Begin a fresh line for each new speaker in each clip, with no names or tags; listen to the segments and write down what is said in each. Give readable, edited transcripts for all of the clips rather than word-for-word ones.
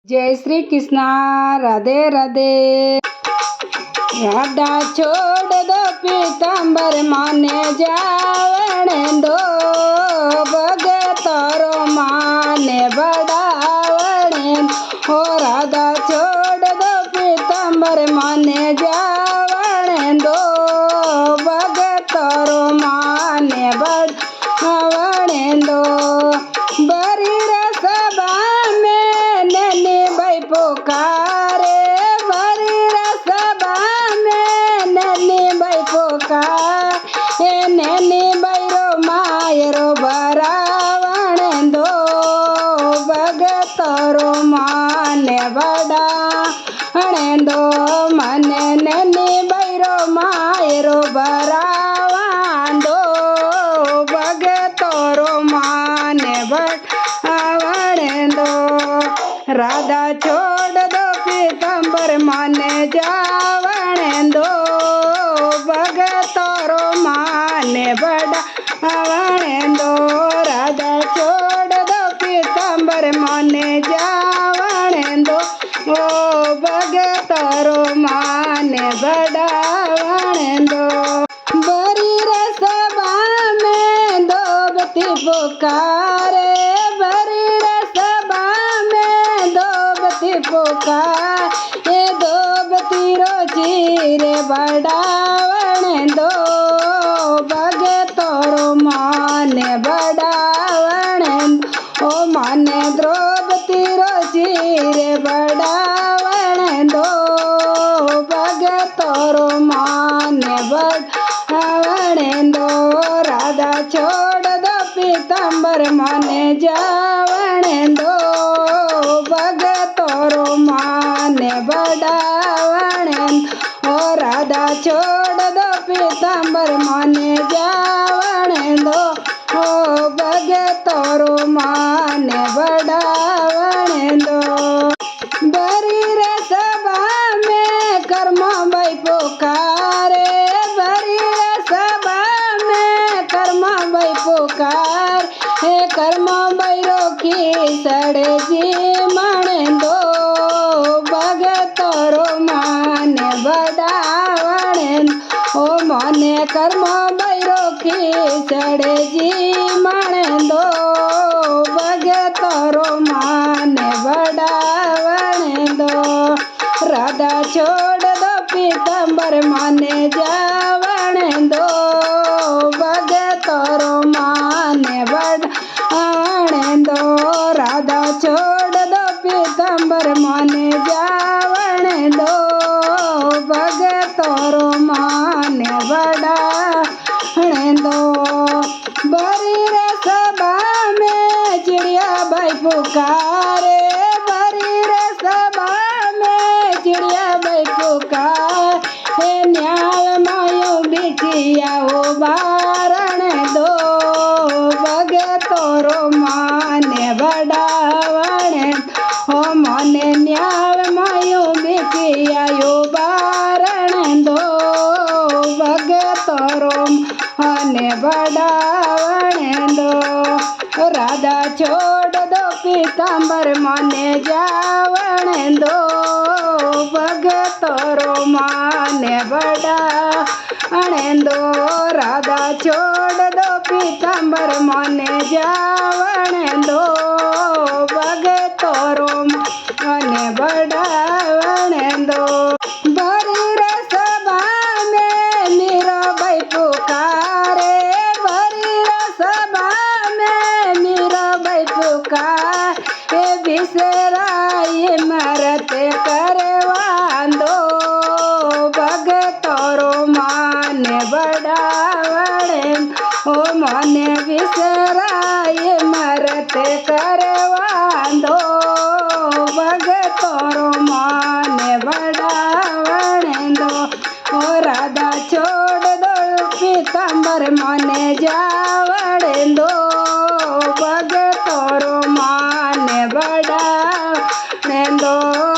जय श्री कृष्णा। राधे राधे। राधा छोड़ दो पीताम्बर माने जावने दो, भगतरो माने बढ़ावने हो। राधा छोड़ दो पीताम्बर माने जावने दो, भगतरो माने बढ़ावने दो। बरी रसबा में नैनी भाई पुकारे, बरी रसबा में नैनी भाई पुकारे, नैनी भाई रो मायरो बरावण दो, भगतरो माने बढ़ावण दो। मने नैनी भाई रो मायरो बरावण दो, भगतरो माने बढ़ावण दो। राधा छोड़ दो पीताम्बर माने जावण दो, भगतरो माने बढ़ावण दो। राधा छोड़ दो पीताम्बर माने जावण दो, ओ भगतरो माने बढ़ावण दो। बरी रसबा में दोबती पुकारे, बरी रसबा में दोबती पुकारे, दोबती रोजी रे बढ़ावण दो, भगतरो माने बढ़ावण दो। ओ माने द्रौपदी रोजी रे बढ़ावण दो, भगतरो माने बढ़ावण दो। राधा छोड़ दो पीताम्बर माने जावण दो, भगतरो माने बढ़ावण दो। ओ राधा छोड़ दो पीताम्बर माने जावण दो, ओ भगतरो माने बढ़ावण दो। बरी रसबा में कर्म भाई पुकारे, बरी रसबा में कर्म भाई पुकार, हे कर्म भाई रोकी सड़े जी मन दो, भगतरो माने बढ़ावण ओ। माने कर्म भाई रोकी सड़े जी मन दो, भगतरो माने बढ़ावण दो। राधा छोड़ दो पीताम्बर माने जावण दो, भगतरो माने बढ़ावण दो। राधा छोड़ दो पीताम्बर माने जावण दो, भगतरो माने बढ़ावण दो। बरी रसबा में चिड़िया भाई पुकारे, बरी रसबा में चिड़िया भाई पुकारे, न्याय मायो बिटिया हो बारण दो, भगतरो माने बढ़ावण हो। माने न्याय मायो बिटिया हो बारण दो, भगतरो माने बढ़ावण दो। राधा छोड़ दो पीताम्बर माने जावण दो, भगतरो माने बढ़ावण दो। राधा छोड़ दो पीताम्बर माने जावण दो, भगतरो माने बढ़ावण दो। बरी रसबा में मीरा भाई पुकारे, बरी रसबा में मीरा भाई पुकारे, बिसराई मरत करवान दो, भगतरो माने बढ़ावण ओ। माने बिसराई मरत करवान दो, भगतरो माने बढ़ावण दो। ओ राधा छोड़ दो पीताम्बर माने जावण दो, भगतरो माने बढ़ावण दो।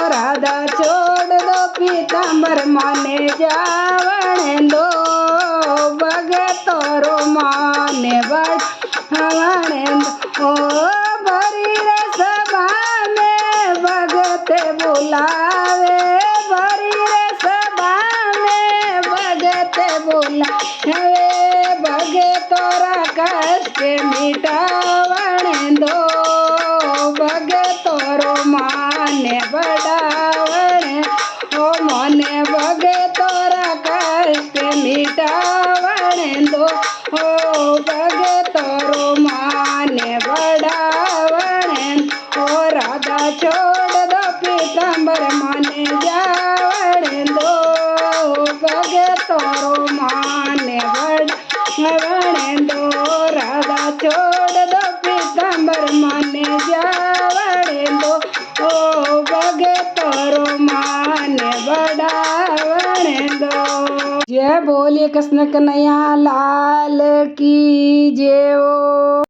राधा छोड़ दो पीताम्बर माने जावण दो, भगतरो माने बढ़ावण दो। ओ बरी रसबा में भगत भगते बुलावे भरी रे सभा में भगते बुलावे भगतोरा कष्ट मिटावण दो भगतोरो माने बढ़ावण ओ मोने भगतोरा कष्ट मिटावण दो ओ भगतोरो माने बढ़ावण ओ राधा छोड़ दो पीतांबर माने जावण दो भगतोरो माने बढ़ावण दो राधा छोड़ दो पीतांबर माने जावण दो ओ भगतोरो माने बढ़ावण दो। जय बोलिए कृष्ण कन्हैया लाल की जय।